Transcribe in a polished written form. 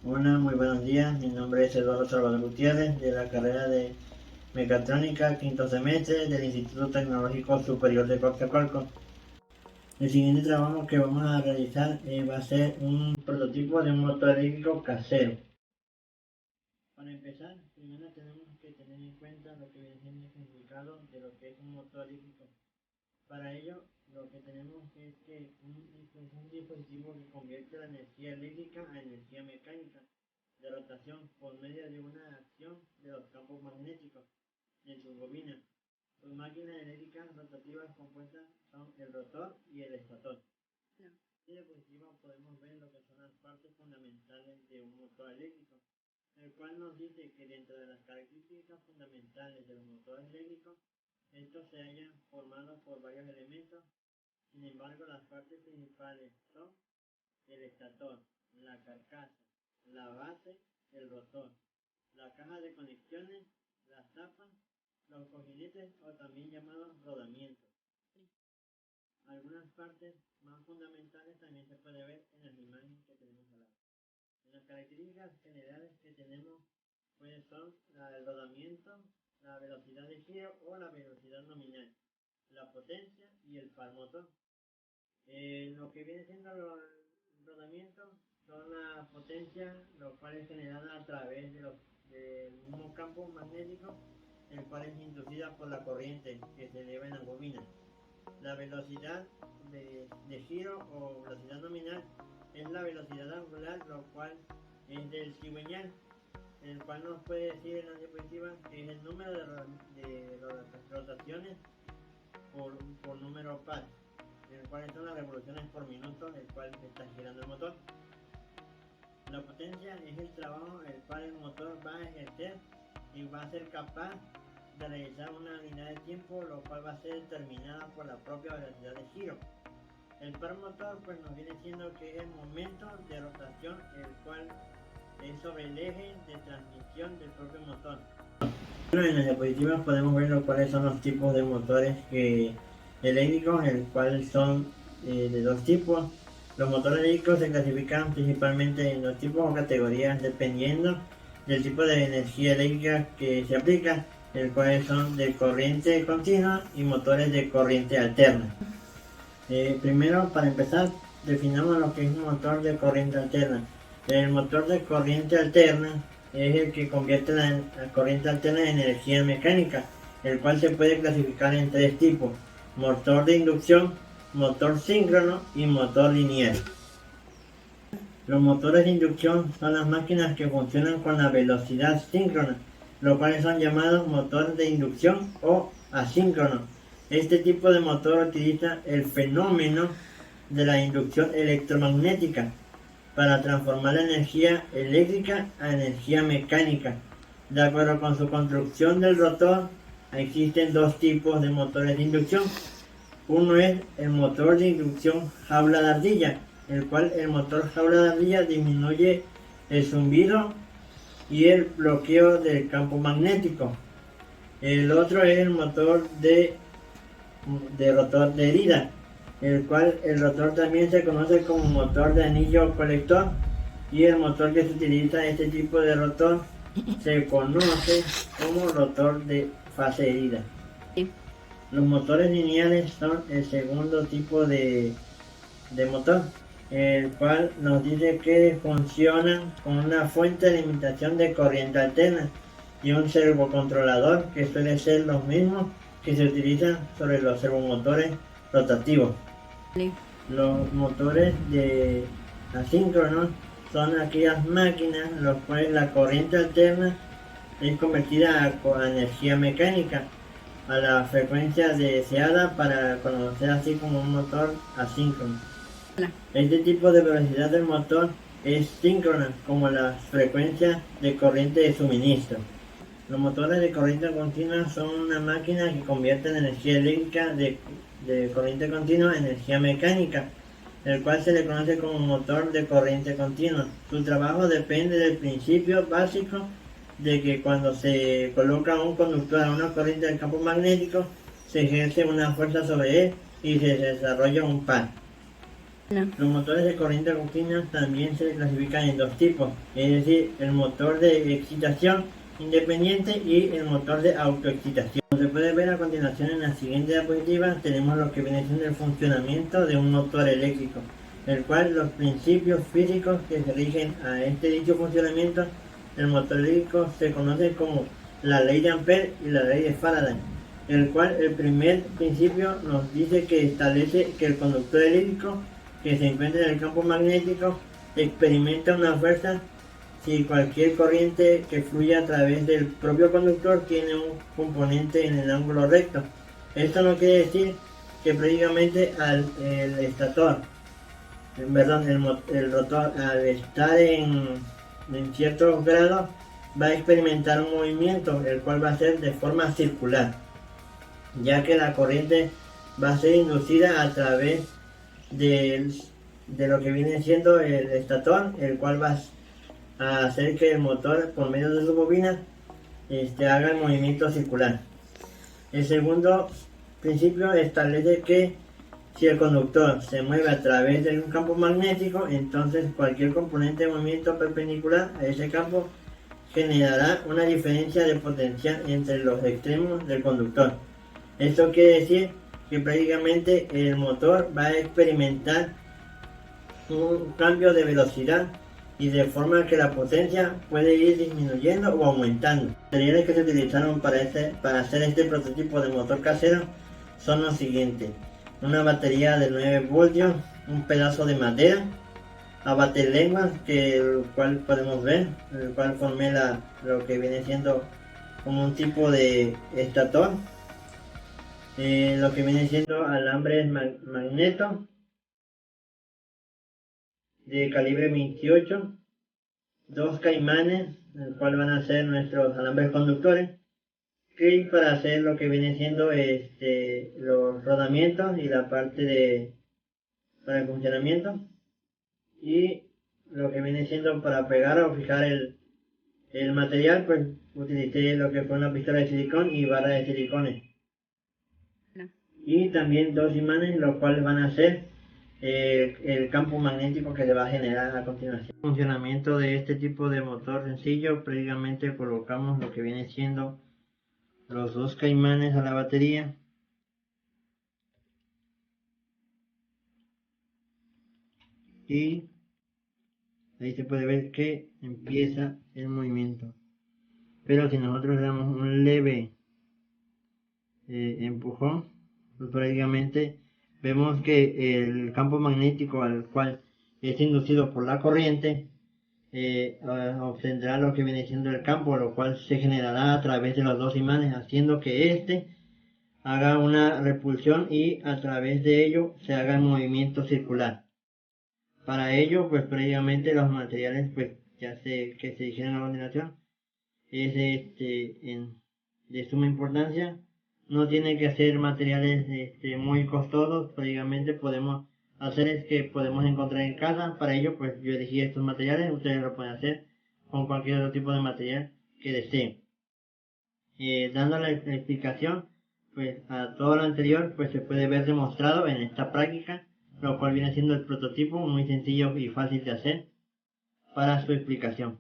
Hola, muy buenos días. Mi nombre es Eduardo Salvador Gutiérrez, de la carrera de Mecatrónica, quinto semestre del Instituto Tecnológico Superior de Coatzacoalcos. El siguiente trabajo que vamos a realizar va a ser un prototipo de un motor eléctrico casero. Para empezar, primero tenemos que tener en cuenta lo que viene siendo el significado de lo que es un motor eléctrico. Para ello, lo que tenemos es que es un dispositivo que convierte la energía eléctrica a energía mecánica de rotación por medio de una acción de los campos magnéticos en su bobina. Sus máquinas eléctricas rotativas compuestas son el rotor y el estator. En esta diapositiva podemos ver lo que son las partes fundamentales de un motor eléctrico, el cual nos dice que dentro de las características fundamentales de los motores eléctricos, estos se hallan formados por varios elementos. Sin embargo, las partes principales son el estator, la carcasa, la base, el rotor, la caja de conexiones, las tapas, los cojinetes o también llamados rodamientos. Algunas partes más fundamentales también se puede ver en las imágenes que tenemos al lado. En las características generales que tenemos pues son el rodamiento, la velocidad de giro o la velocidad nominal, la potencia y el par motor. Lo que viene siendo los rodamientos son la potencia, lo cual es generada a través del mismo campo magnético, el cual es inducida por la corriente que se eleva en la bobina. La velocidad de giro o velocidad nominal es la velocidad angular, lo cual es del cigüeñal, el cual nos puede decir en la diapositiva que es el número de rotaciones por número par, el cual son las revoluciones por minuto, el cual está girando el motor. La potencia es el trabajo el cual el motor va a ejercer y va a ser capaz de realizar una unidad de tiempo, lo cual va a ser determinada por la propia velocidad de giro. El par motor pues nos viene siendo que es el momento de rotación, el cual es sobre el eje de transmisión del propio motor. En las diapositivas podemos ver cuáles son los tipos de motores eléctricos, el cual son de dos tipos. Los motores eléctricos se clasifican principalmente en dos tipos o categorías dependiendo del tipo de energía eléctrica que se aplica, el cual son de corriente continua y motores de corriente alterna. Primero, para empezar, definamos lo que es un motor de corriente alterna. El motor de corriente alterna es el que convierte la corriente alterna en energía mecánica, el cual se puede clasificar en tres tipos: motor de inducción, motor síncrono y motor lineal. Los motores de inducción son las máquinas que funcionan con la velocidad síncrona, los cuales son llamados motores de inducción o asíncronos. Este tipo de motor utiliza el fenómeno de la inducción electromagnética para transformar la energía eléctrica a energía mecánica. De acuerdo con su construcción del rotor, existen dos tipos de motores de inducción. Uno es el motor de inducción jaula de ardilla, el cual el motor jaula de ardilla disminuye el zumbido y el bloqueo del campo magnético. El otro es el motor de rotor de herida, el cual el rotor también se conoce como motor de anillo colector, y el motor que se utiliza en este tipo de rotor se conoce como rotor de fase herida. Los motores lineales son el segundo tipo de motor, el cual nos dice que funcionan con una fuente de alimentación de corriente alterna y un servocontrolador, que suele ser los mismos que se utilizan sobre los servomotores rotativos. Los motores de asíncronos son aquellas máquinas en las cuales la corriente alterna es convertida a energía mecánica a la frecuencia deseada para conocer así como un motor asíncrono. Este tipo de velocidad del motor es síncrona, como las frecuencias de corriente de suministro. Los motores de corriente continua son una máquina que convierte la energía eléctrica de corriente continua a energía mecánica, el cual se le conoce como motor de corriente continua. Su trabajo depende del principio básico de que cuando se coloca un conductor a una corriente del campo magnético, se ejerce una fuerza sobre él y se desarrolla un par. No. Los motores de corriente continua también se clasifican en dos tipos, es decir, el motor de excitación independiente y el motor de autoexcitación. Como se puede ver a continuación en la siguiente diapositiva, tenemos lo que viene siendo el funcionamiento de un motor eléctrico, el cual los principios físicos que se rigen a este dicho funcionamiento del motor eléctrico se conocen como la ley de Ampère y la ley de Faraday, el cual el primer principio nos dice que establece que el conductor eléctrico que se encuentra en el campo magnético experimenta una fuerza si cualquier corriente que fluye a través del propio conductor tiene un componente en el ángulo recto. Esto no quiere decir que prácticamente el estator, el rotor, al estar en ciertos grados, va a experimentar un movimiento, el cual va a ser de forma circular, ya que la corriente va a ser inducida a través de lo que viene siendo el estator, el cual va a hacer que el motor, por medio de su bobina, haga el movimiento circular. El segundo principio establece que si el conductor se mueve a través de un campo magnético, entonces cualquier componente de movimiento perpendicular a ese campo generará una diferencia de potencial entre los extremos del conductor. Esto quiere decir que prácticamente el motor va a experimentar un cambio de velocidad y de forma que la potencia puede ir disminuyendo o aumentando. Los materiales que se utilizaron para hacer este prototipo de motor casero son los siguientes: una batería de 9 voltios, un pedazo de madera, abatelenguas, el cual podemos ver, el cual formé lo que viene siendo como un tipo de estator, lo que viene siendo alambres magneto de calibre 28, dos caimanes, el cual van a ser nuestros alambres conductores, y para hacer lo que viene siendo los rodamientos y la parte para el funcionamiento, y lo que viene siendo para pegar o fijar el material, pues utilicé lo que fue una pistola de silicón y barra de silicones. No. Y también dos imanes, los cuales van a ser el campo magnético que se va a generar a continuación. El funcionamiento de este tipo de motor sencillo, prácticamente colocamos lo que viene siendo los dos caimanes a la batería, y ahí se puede ver que empieza el movimiento. Pero si nosotros le damos un leve empujón, pues prácticamente vemos que el campo magnético al cual es inducido por la corriente obtendrá lo que viene siendo el campo, lo cual se generará a través de los dos imanes, haciendo que haga una repulsión y a través de ello se haga el movimiento circular. Para ello, pues previamente los materiales, pues que se dijeron a continuación, es de suma importancia. No tiene que ser materiales muy costosos, prácticamente podemos encontrar en casa. Para ello, pues yo elegí estos materiales, ustedes lo pueden hacer con cualquier otro tipo de material que deseen. Dando la explicación, pues a todo lo anterior, pues se puede ver demostrado en esta práctica, lo cual viene siendo el prototipo muy sencillo y fácil de hacer para su explicación.